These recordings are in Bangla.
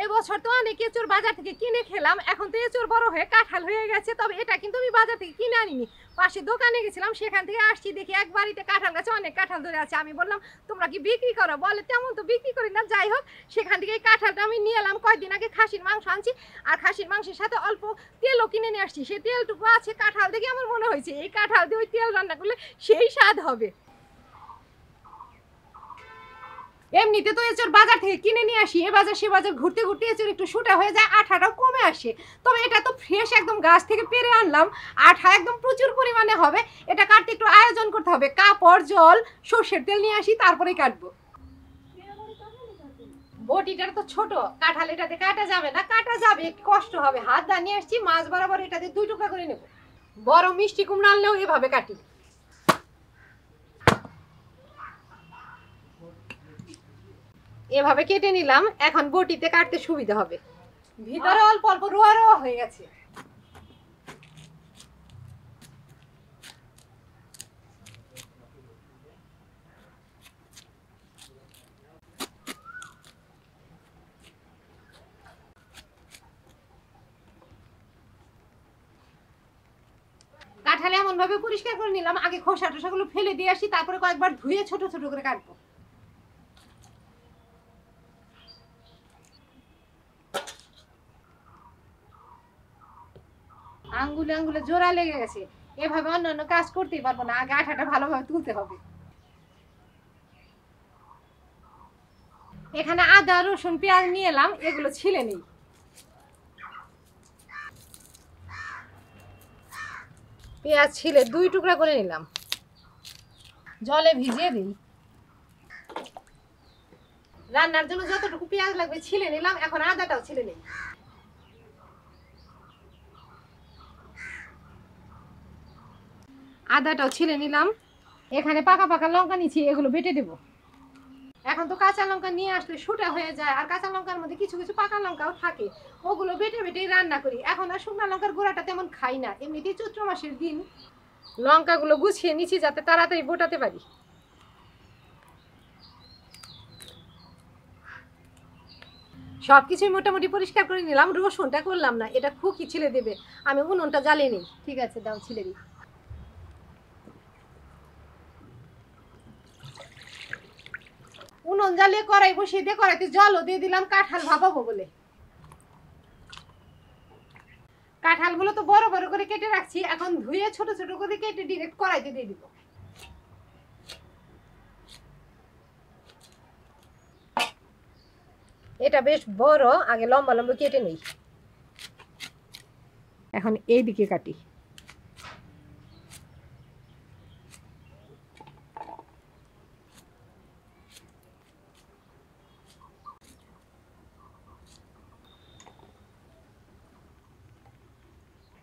এবছর তো অনেক এঁচোর বাজার থেকে কিনে খেলাম, এখন তো এঁচোর বড় হয়ে কাঁঠাল হয়ে গেছে। তবে এটা কিন্তু আমি বাজার থেকে কিনে আনিনি, পাশে দোকানে গেছিলাম, সেখান থেকে আসছি, দেখি এক বাড়িতে কাঁঠাল গাছে অনেক কাঁঠাল ধরে আছে। আমি বললাম তোমরা কি বিক্রি করো? বলে তেমন তো বিক্রি করি না। যাই হোক, সেখান থেকে এই কাঁঠালটা আমি নিয়ে এলাম। কয়েকদিন আগে খাসির মাংস আনছি, আর খাসির মাংসের সাথে অল্প তেলও কিনে নিয়ে আসছি। সেই তেলটুকু আছে, কাঁঠাল দেখে আমার মনে হয়েছে এই কাঁঠাল দিয়ে ওই তেল রান্না করলে সেই স্বাদ হবে। এমনিতে তো এঁচোর বাজার থেকে কিনে নিয়ে আসি, এ বাজার সে বাজার ঘুরতে ঘুরতে এঁচোর একটু শুটা হয়ে যায়, আঠাটাও কমে আসে। তবে এটা তো ফ্রেশ একদম গাছ থেকে পেরে আনলাম, আঠা একদম প্রচুর পরিমাণে হবে। এটা কাটতে একটু আয়োজন করতে হবে, কাপড়, জল, সর্ষের তেল নিয়ে আসি, তারপরে কাটবো। বটিটা তো ছোট, কাঁঠাল এটাতে কাটা যাবে না। কাটা যাবে, একটু কষ্ট হবে। হাত দা নিয়ে আসছি, মাছ বরাবর এটাতে 2 টুকরা করে নেব। বড় মিষ্টি কুমড়া আনলেও এভাবে কাটি। এভাবে কেটে নিলাম, এখন বটিতে কাটতে সুবিধা হবে। ভিতরে অল্প অল্প রোয়া রোয়া হয়ে গেছে। কাঁঠালে এমন ভাবে পরিষ্কার করে নিলাম, আগে খোসা টোসাগুলো ফেলে দিয়ে আসি, তারপরে কয়েকবার ধুয়ে ছোট ছোট করে কাটবো। আঙ্গুলে আঙ্গুলে জোড়া লেগে গেছে, এভাবে অন্যান্য কাজ করতেই পারবো না। আগে আঠাটা ভালোভাবে তুলতে হবে। এখানে আদা, রসুন, পেঁয়াজ নিয়ে এলাম, এগুলো ছিলে নেই। পেঁয়াজ ছিলে 2 টুকরা করে নিলাম, জলে ভিজিয়ে দিই। রান্নার জন্য যতটুকু পেঁয়াজ লাগবে ছিলে নিলাম, এখন আদাটাও ছিলে নেই। আদাটাও ছিলে নিলাম। এখানে পাকা পাকা লঙ্কা নিচ্ছি, এগুলো বেটে দেবো। এখন তো কাঁচা লঙ্কা নিয়ে আসলে শুটা হয়ে যায়, আর কাঁচা লঙ্কার মধ্যে কিছু কিছু পাকা লঙ্কাও থাকে, ওগুলো বেটে বেটেই রান্না করি। এখন আর শুকনা লঙ্কার গুঁড়াটা তেমন খাই না, এমনিতেই চৈত্র মাসের দিন। লঙ্কাগুলো গুছিয়ে নিচ্ছি যাতে তাড়াতাড়ি বোটাতে পারি। সবকিছুই মোটামুটি পরিষ্কার করে নিলাম, রসুনটা করলাম না, এটা খুকি ছিলে দেবে। আমি উনুনটা জ্বালিয়ে নিই। ঠিক আছে, দাও ছিলে দিই। উনুন জ্বালিয়ে কড়াই বসিয়ে দিয়ে কড়াইতে জলও দিয়ে দিলাম, কাঁঠাল ভাপাবো বলে। কাঁঠালগুলো তো বড় বড় করে কেটে রাখছি, এখন ধুয়ে ছোট ছোট করে কেটে ডিরেক্ট কড়াইতে দিয়ে দিব। এটা বেশ বড়, আগে লম্বা লম্বা কেটে নেই। এখন এই দিকে কাটি।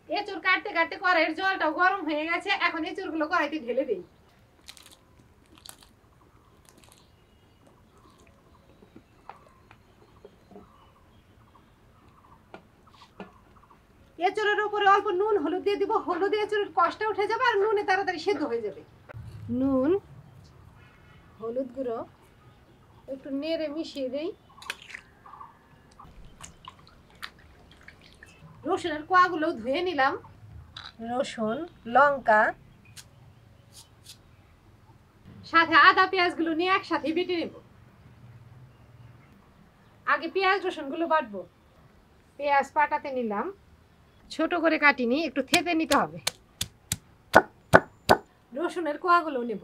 এঁচড় কাটতে কাটতে কড়াইয়ের জলটাও গরম হয়ে গেছে, এখন এঁচড়গুলো কড়াইতে ঢেলে দেই। এঁচড়ের উপরে অল্প নুন হলুদ দিয়ে দিব, হলুদে এঁচড়ের কষ্টটা উঠে যাবে আর নুনে তাড়াতাড়ি সেদ্ধ হয়ে যাবে। নুন, হলুদ গুঁড়ো একটু নেড়ে মিশিয়ে দেই। রসুনের কোয়াগুলো ধুয়ে নিলাম। রসুন, লঙ্কা, সাথে আদা পেঁয়াজগুলো নিয়ে একসাথে বেটে নেব। আগে পেঁয়াজ রসুনগুলো বাটবো। পেঁয়াজ পাটাতে নিলাম, ছোট করে কাটিনি, একটু থেতে নিতে হবে। রসুনের কোয়াগুলো নেব।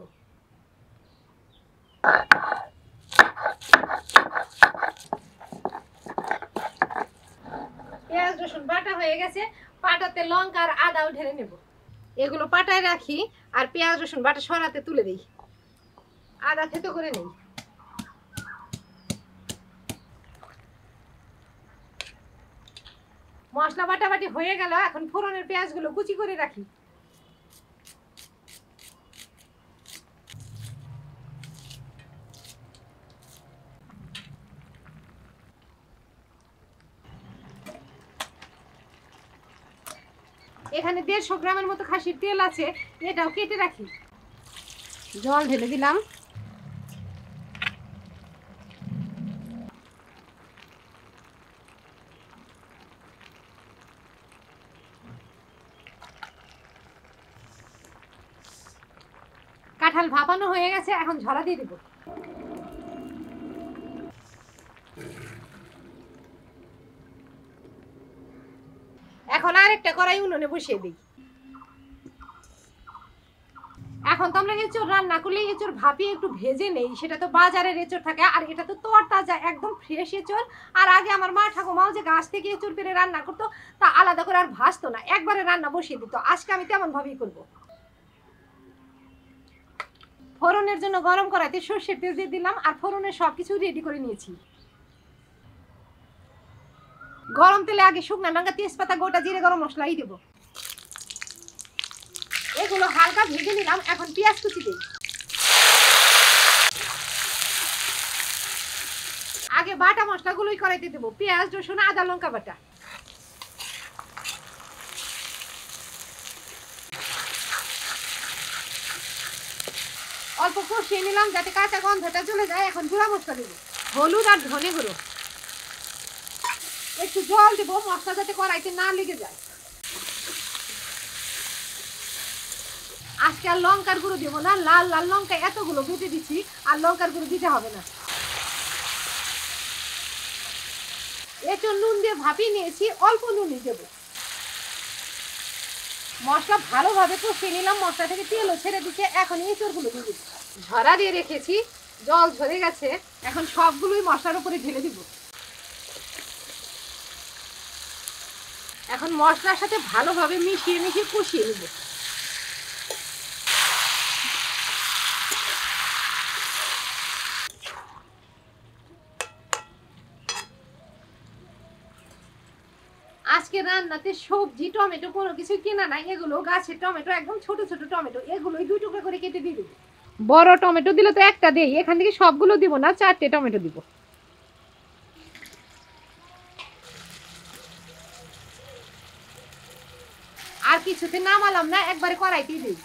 পেঁয়াজ রসুন বাটা হয়ে গেছে, পাটাতে লঙ্কা আর আদাও ঢেলে নেব। এগুলো পাটায় রাখি আর পেঁয়াজ রসুন বাটা সরাতে তুলে দিই। আদা থেতো করে নেই। মশলা বাটাবাটি হয়ে গেল, এখন ফোড়নের পেঁয়াজগুলো কুচি করে রাখি। এখানে 150 গ্রামের মতো খাসির তেল আছে, এটাও কেটে রাখি। জল ঢেলে দিলাম। কাঁঠাল ভাপানো হয়ে গেছে, এখন ঝরা দিয়ে দিব। এখন আরেকটা কড়াই উনুনে বসিয়ে দিই। এখন তো আমরা এঁচড় রান্না করলে এঁচড় ভাপিয়ে একটু ভেজে নেই, সেটা তো বাজারের এঁচড় থাকে, আর এটা তো তরতাজা একদম ফ্রেশ এঁচড়। আর আগে আমার মা ঠাকুমাও যে গাছ থেকে এঁচড় পেরে রান্না করতো, তা আলাদা করে আর ভাজতো না, একবারে রান্না বসিয়ে দিত। আজকে আমি তেমন ভাবেই করবো। ফোড়নের জন্য গরম কড়াইতে সর্ষের তেল দিয়ে দিলাম, আর ফোড়নের সবকিছু রেডি করে নিয়েছি। গরম তেলে আগে শুকনো লঙ্কা, তেজপাতা, গোটা জিরে, গরম মশলাই দেবো। এগুলো হালকা ভেজে নিলাম, এখন পেঁয়াজ কুচি দিই। আগে বাটা মশলাগুলোই কড়াইতে দেবো, পেঁয়াজ, রসুন, আদা, লঙ্কা বাটা। অল্প কষিয়ে নিলাম যাতে কাঁচা গন্ধটা চলে যায়। এখন গুঁড়া মশলা দেবো, হলুদ আর ধনে গুঁড়ো। একটু জল দেবো, মশলা যাতে কড়াইতে না লেগে যায়। আজকে আর লঙ্কার গুঁড়ো দেবো না, লাল লাল লঙ্কা এতগুলো বেটে দিচ্ছি, আর লঙ্কার গুঁড়ো দিতে হবে না। একটু নুন দিয়ে ভাপিয়ে নিয়েছি, অল্প নুনই দেবো। মশলা ভালোভাবে কষিয়ে নিলাম, মশলা থেকে তেলও ছেড়ে দিচ্ছে। এখন এঁচড়গুলো দিয়ে দিচ্ছি, ঝরা দিয়ে রেখেছি, জল ঝরে গেছে। এখন সবগুলোই মশলার উপরে ঢেলে দিব। এখন মশলার সাথে ভালোভাবে মিশিয়ে মিশিয়ে কষিয়ে নেব। আজকে রান্নাতে সবজি টমেটো কোনো কিছু কেনা নাই, এগুলো গাছের টমেটো, একদম ছোট ছোট টমেটো, এগুলোই 2 টুকরো করে কেটে দিয়ে দেবো। বড় টমেটো দিলে তো একটা দেই, এখান থেকে সবগুলো দিব না, 4টে টমেটো দিব। আর কিছুতে নামালাম না, একবারে কড়াইতেই দিই।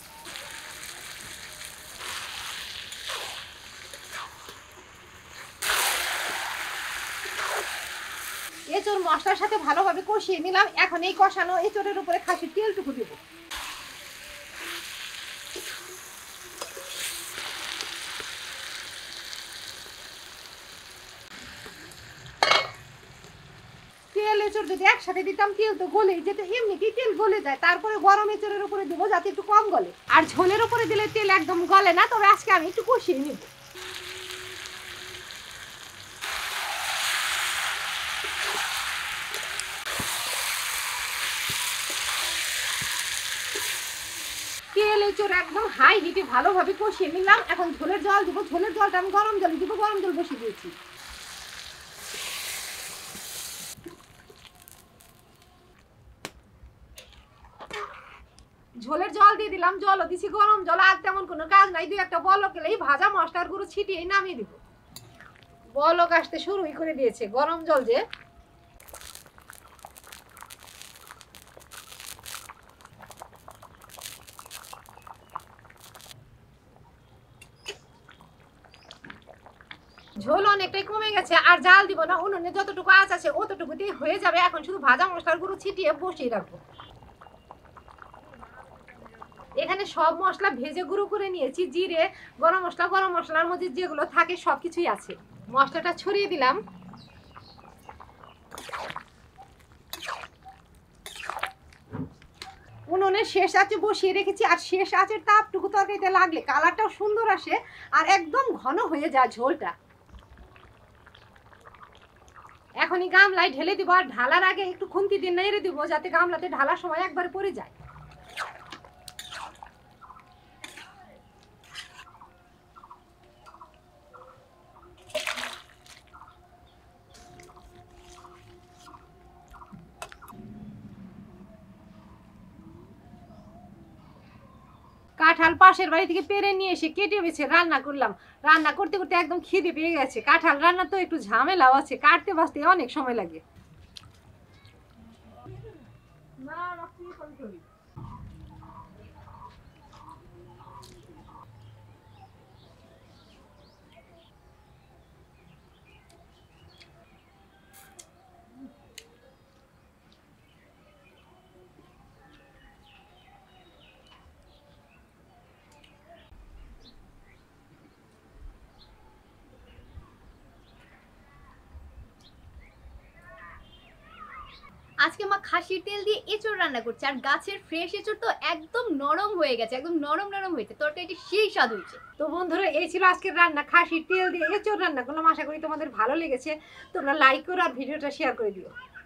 এঁচড় মশলার সাথে ভালোভাবে কষিয়ে নিলাম। এখন এই কষানো এঁচড়ের উপরে খাসির তেলটুকু দেব। তেল এঁচড় যদি একসাথে দিতাম তেল তো গলেই যেত, এমনিতেই তেল গলে যায়। তারপরে গরম এঁচড়ের উপরে দেবো যাতে একটু কম গলে, আর ঝোলের উপরে দিলে তেল একদম গলে না। তবে আজকে আমি একটু কষিয়ে নিব। তেল এঁচড় একদম হাই হিটে ভালোভাবে কষিয়ে নিলাম। এখন ঝোলের জল দিব, ঝোলের জলটা আমি গরম জল দিব, গরম জল বসিয়ে দিয়েছি। ঝোলের জল দিয়ে দিলাম, জলও দিছি গরম জল। আর তেমন কোনো কাজ নাই, 2-1টা বলক এলেই ভাজা মশলার গুঁড়ো ছিটিয়ে নামিয়ে দিব। বলক আসতে শুরুই করে দিয়েছে, গরম জল যে। ঝোল অনেকটাই কমে গেছে, আর জাল দিব না, উনুনে যতটুকু আঁচ আছে অতটুকুতেই হয়ে যাবে। এখন শুধু ভাজা মশলার গুঁড়ো ছিটিয়ে বসিয়ে রাখবো। এখানে সব মশলা ভেজে গুঁড়ো করে নিয়েছি, জিরে, গরম মশলার মধ্যে যেগুলো থাকে সবকিছুই আছে। মশলাটা ছড়িয়ে দিলাম। উনুনে শেষ আঁচে বসিয়ে রেখেছি, আর শেষ আঁচের তাপটুকু তরকারিতে লাগলে কালারটাও সুন্দর আসে, আর একদম ঘন হয়ে যায় ঝোলটা। এখনই গামলায় ঢেলে দিব, আর ঢালার আগে একটু খুন্তি দিয়ে নেড়ে দিব যাতে গামলাতে ঢালার সময় একবার পড়ে যায়। কাঁঠাল পাশের বাড়ি থেকে পেরে নিয়ে এসে কেটে বেছে রান্না করলাম। রান্না করতে করতে একদম খিদে পেয়ে গেছে। কাঁঠাল রান্না তো একটু ঝামেলাও আছে, কাটতে বাঁচতে অনেক সময় লাগে। আজকে মা খাসির তেল দিয়ে এঁচড় রান্না করছে, আর গাছের ফ্রেশ এঁচড় তো একদম নরম হয়ে গেছে, একদম নরম নরম হয়েছে, তরকারিটা সেই স্বাদ হয়েছে। তো বন্ধুরা এই ছিল আজকের রান্না, খাসির তেল দিয়ে এঁচড় রান্না করলাম। আশা করি তোমাদের ভালো লেগেছে। তোমরা লাইক করো আর ভিডিওটা শেয়ার করে দিও।